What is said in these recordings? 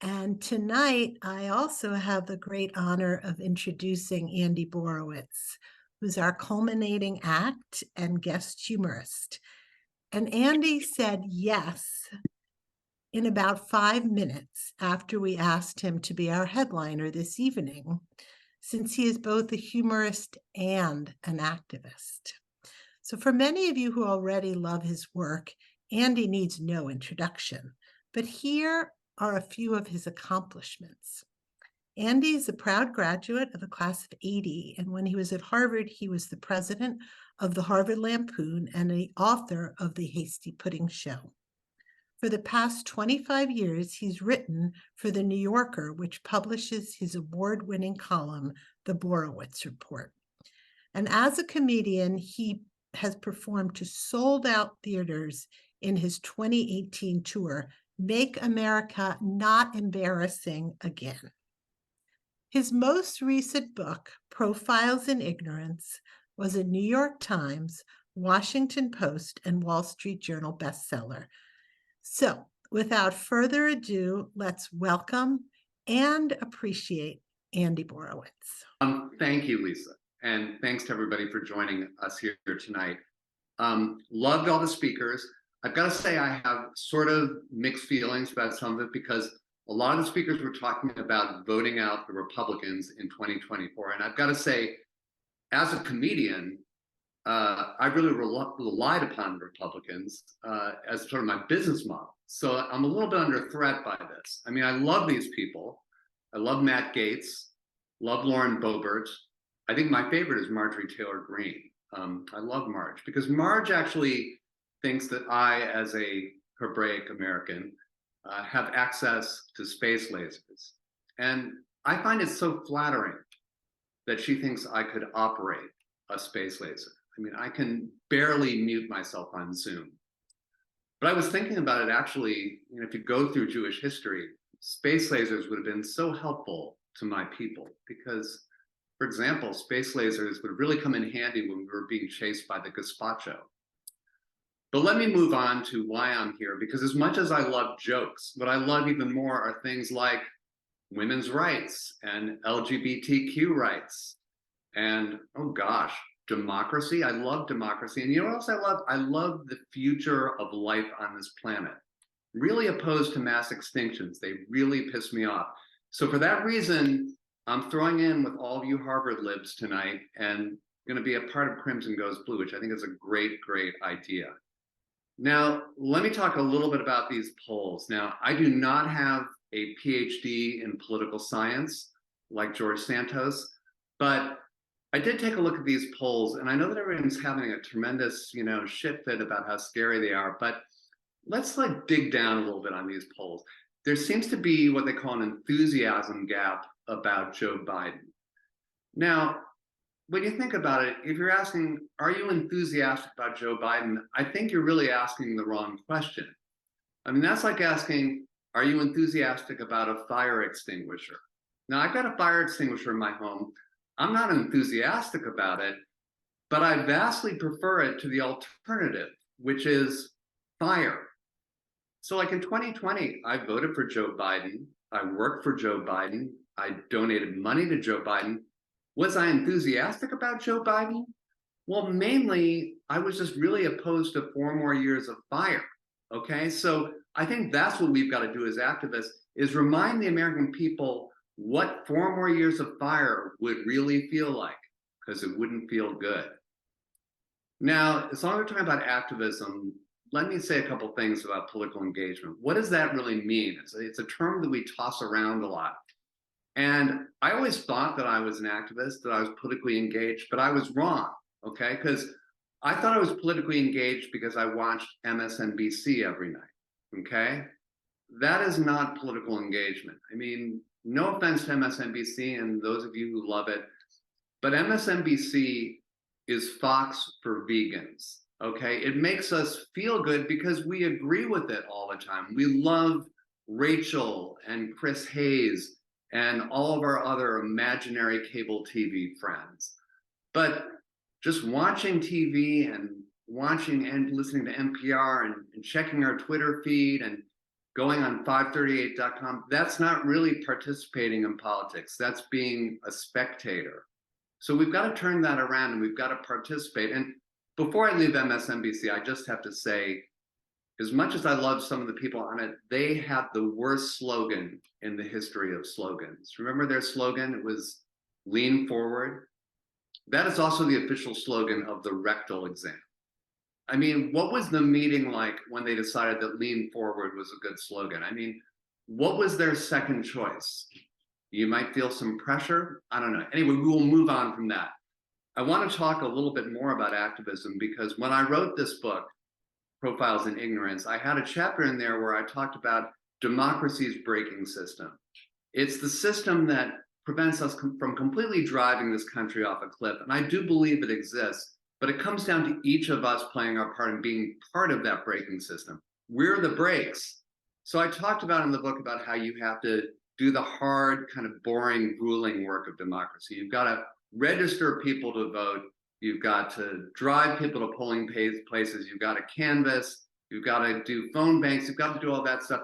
And tonight, I also have the great honor of introducing Andy Borowitz, who's our culminating act and guest humorist. And Andy said yes in about 5 minutes after we asked him to be our headliner this evening, since he is both a humorist and an activist. So, for many of you who already love his work, Andy needs no introduction. But here are a few of his accomplishments. Andy is a proud graduate of the class of '80, and when he was at Harvard, he was the president of the Harvard Lampoon and the author of The Hasty Pudding Show. For the past 25 years, he's written for The New Yorker, which publishes his award-winning column, The Borowitz Report. And as a comedian, he has performed to sold-out theaters in his 2018 tour, Make America Not Embarrassing Again. His most recent book, Profiles in Ignorance, was a New York Times, Washington Post, and Wall Street Journal bestseller. So, without further ado, let's welcome and appreciate Andy Borowitz. Thank you, Lisa. And thanks to everybody for joining us here tonight. Loved all the speakers. I've got to say I have sort of mixed feelings about some of it because a lot of the speakers were talking about voting out the Republicans in 2024. And I've got to say, as a comedian, I really relied upon Republicans as sort of my business model. So I'm a little bit under threat by this. I mean, I love these people. I love Matt Gaetz, love Lauren Boebert. I think my favorite is Marjorie Taylor Greene. I love Marge because Marge actually thinks that I, as a Hebraic American, have access to space lasers. And I find it so flattering that she thinks I could operate a space laser. I mean, I can barely mute myself on Zoom. But I was thinking about it actually, if you go through Jewish history, space lasers would have been so helpful to my people because, for example, space lasers would really come in handy when we were being chased by the gazpacho. But let me move on to why I'm here, because as much as I love jokes, what I love even more are things like women's rights and LGBTQ rights and, oh gosh, democracy. I love democracy. And you know what else I love? I love the future of life on this planet. Really opposed to mass extinctions. They really piss me off. So for that reason, I'm throwing in with all of you Harvard libs tonight and going to be a part of Crimson Goes Blue, which I think is a great, great idea. Now, let me talk a little bit about these polls. Now, I do not have a PhD in political science like George Santos, but I did take a look at these polls, and I know that everyone's having a tremendous, shit fit about how scary they are, but let's dig down a little bit on these polls. There seems to be what they call an enthusiasm gap about Joe Biden. Now, when you think about it, if you're asking, are you enthusiastic about Joe Biden? I think you're really asking the wrong question. I mean, that's like asking, are you enthusiastic about a fire extinguisher? Now, I've got a fire extinguisher in my home. I'm not enthusiastic about it, but I vastly prefer it to the alternative, which is fire. So like in 2020, I voted for Joe Biden. I worked for Joe Biden. I donated money to Joe Biden. Was I enthusiastic about Joe Biden? Well, mainly, I was just really opposed to 4 more years of fire, okay? So I think that's what we've got to do as activists, is remind the American people what 4 more years of fire would really feel like, because it wouldn't feel good. Now, as long as we're talking about activism, let me say a couple things about political engagement. What does that really mean? It's a term that we toss around a lot. And I always thought that I was an activist, that I was politically engaged, but I was wrong, okay? Because I thought I was politically engaged because I watched MSNBC every night, okay? That is not political engagement. I mean, no offense to MSNBC and those of you who love it, but MSNBC is Fox for vegans, okay? It makes us feel good because we agree with it all the time. We love Rachel and Chris Hayes and all of our other imaginary cable TV friends. But just watching TV and watching and listening to NPR and checking our Twitter feed and going on 538.com, that's not really participating in politics. That's being a spectator. So we've got to turn that around and we've got to participate. And before I leave MSNBC, I just have to say, as much as I love some of the people on it, they had the worst slogan in the history of slogans. Remember their slogan? It was lean forward. That is also the official slogan of the rectal exam. I mean, what was the meeting like when they decided that lean forward was a good slogan? I mean, what was their second choice? You might feel some pressure. I don't know. Anyway, we will move on from that. I want to talk a little bit more about activism because when I wrote this book, Profiles in Ignorance, I had a chapter in there where I talked about democracy's braking system. It's the system that prevents us from completely driving this country off a cliff. And I do believe it exists, but it comes down to each of us playing our part and being part of that braking system. We're the brakes. So I talked about in the book about how you have to do the hard, kind of boring, grueling work of democracy. You've got to register people to vote. You've got to drive people to polling places. You've got to canvass. You've got to do phone banks. You've got to do all that stuff.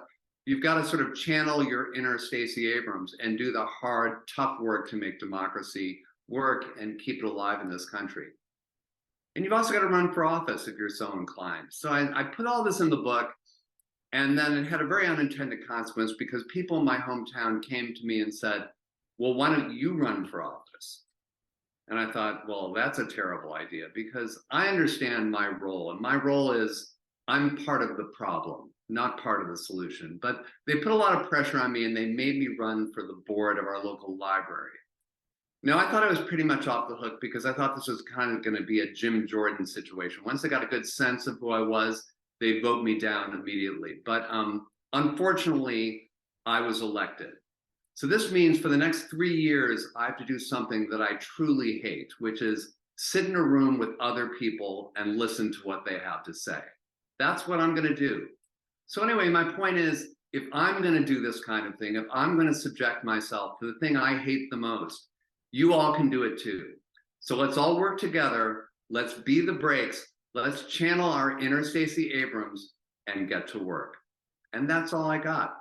You've got to sort of channel your inner Stacey Abrams and do the hard, tough work to make democracy work and keep it alive in this country. And you've also got to run for office if you're so inclined. So I put all this in the book, and then it had a very unintended consequence because people in my hometown came to me and said, well, why don't you run for office? And I thought, well, that's a terrible idea because I understand my role. And my role is I'm part of the problem, not part of the solution. But they put a lot of pressure on me and they made me run for the board of our local library. Now, I thought I was pretty much off the hook because I thought this was kind of going to be a Jim Jordan situation. Once they got a good sense of who I was, they'd vote me down immediately. But unfortunately, I was elected. So this means for the next 3 years, I have to do something that I truly hate, which is sit in a room with other people and listen to what they have to say. That's what I'm going to do. So anyway, my point is, if I'm going to do this kind of thing, if I'm going to subject myself to the thing I hate the most, you all can do it too. So let's all work together. Let's be the brakes. Let's channel our inner Stacey Abrams and get to work. And that's all I got.